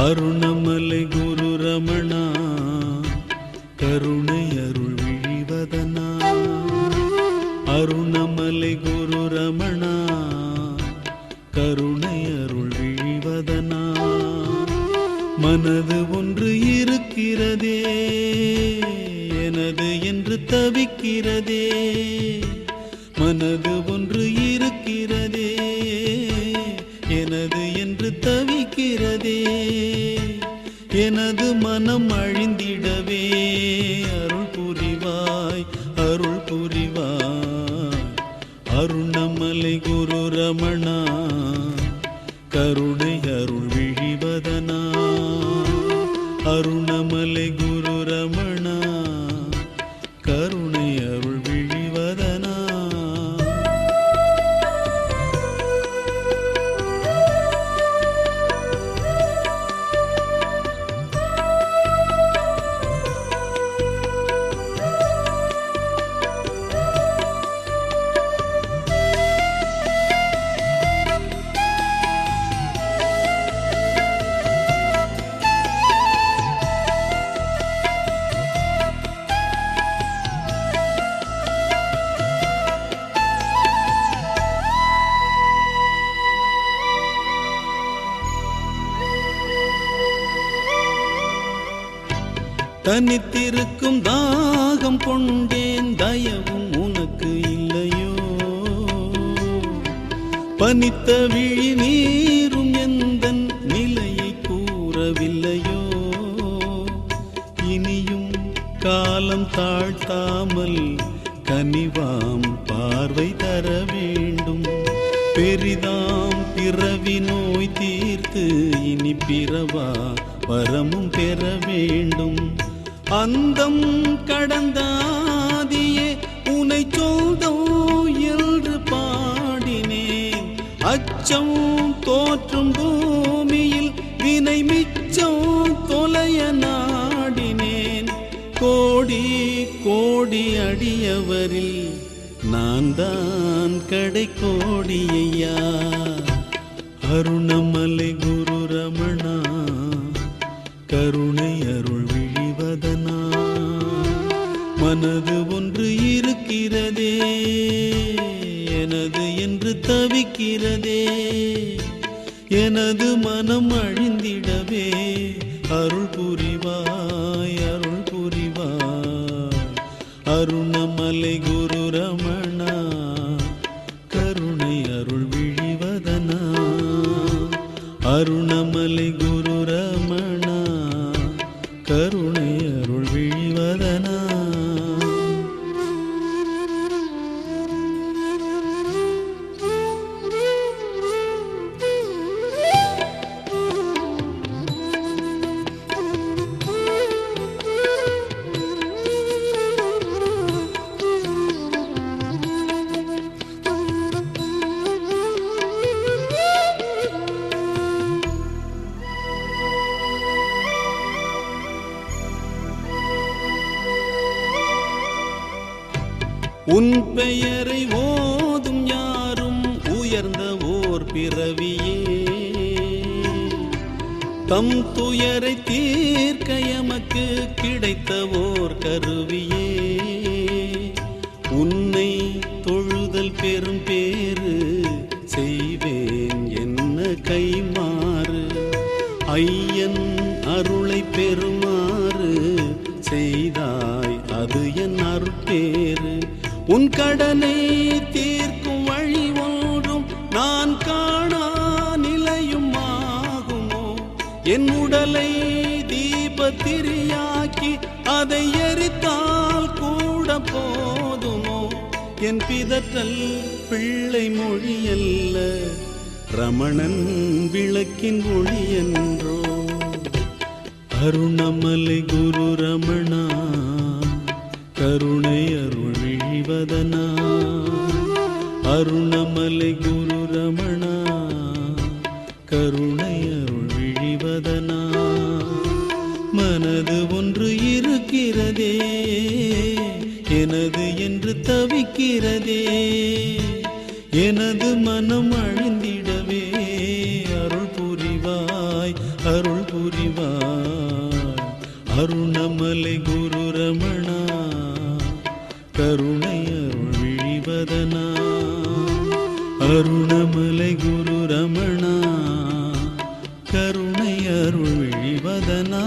அருணமலை குரு ரமணா கருணை அருள் விழிவதனா. அருணமலை குரு ரமணா கருணை அருள் விழிவதனா. மனது ஒன்று இருக்கிறதே எனது என்று தவிக்கிறதே. மனது ஒன்று இருக்கிறதே எனது என்று தவிக்கிறதே. எனது மனம் அழிந்திடவே அருள் புரிவாய் அருள் புரிவாய். அருணமலை குரு ரமணா கருணை அருள் விழிவதனா. அருணமலை குரு ரமணா கருணை அருள் விழிவதனா. தனித்திருக்கும் தாகம் கொண்டேன் தயவும் உனக்கு இல்லையோ. பனித்த விழி நீரும் எந்தன் நிலையை கூறவில்லையோ. இனியும் காலம் தாழ்த்தாமல் கனிவாம் பார்வை தர வேண்டும். பெரிதாம் பிறவி நோய் தீர்த்து இனி பிறவா வரமும் பெற வேண்டும். அந்தம் கடந்தாதியே உனை சொந்தம் என்று பாடினேன். அச்சம் தோற்றும் பூமியில் வினை மிச்சம் தொலைய நாடினேன். கோடி கோடி அடியவரில் நான் தான் கடை கோடியையா. அருணமலை குரு ரமணா கருணை அருள் விழிவதனா. மனது ஒன்று இருக்கிறதே எனது என்று தவிக்கிறதே. எனது மனம் அழிந்திடவே அருள் புரிவாய் அருள் புரிவாய். அருணமலை குரு ரமணா கருணை அருள் விழிவதனா. அருணமலை குரு ரமணா கருணை அருள் விழிவதனா. உன் பெயரை ஓதும் யாரும் உயர்ந்த ஓர் பிறவியே. தம் துயரை தீர்க்க எமக்கு கிடைத்த ஓர் கருவியே. உன்னை தொழுதல் பெரும் பேறு செய்வேன் என்ன கைமாறு. ஐயன் அருளை பெறுமாறு செய்தாய் அது என் அருட்பேறு. உன் கடனை தீர்க்கும் வழி ஒன்றும் நான் காணா நிலையும் ஆகுமோ. என் உடலை தீபத்திரியாக்கி அதை எரித்தால் கூட போதுமோ. என் பிதற்றல் பிள்ளை மொழியல்ல ரமணன் விளக்கின் ஒளி என்றோ. அருணமலை குரு ரமணா கருணை அருள் விழிவதனா. அருணமலை குரு ரமணா கருணை அருள் விழிவதனா. மனது ஒன்று இருக்கிறதே எனது என்று தவிக்கிறதே. எனது மனம் அழிந்திடவே அருள் புரிவாய் அருள் புரிவாய். அருணமலை குரு ரமணா கருணை அருள் விழிவதனா. அருணமலை குரு ரமணா கருணை அருள் விழிவதனா.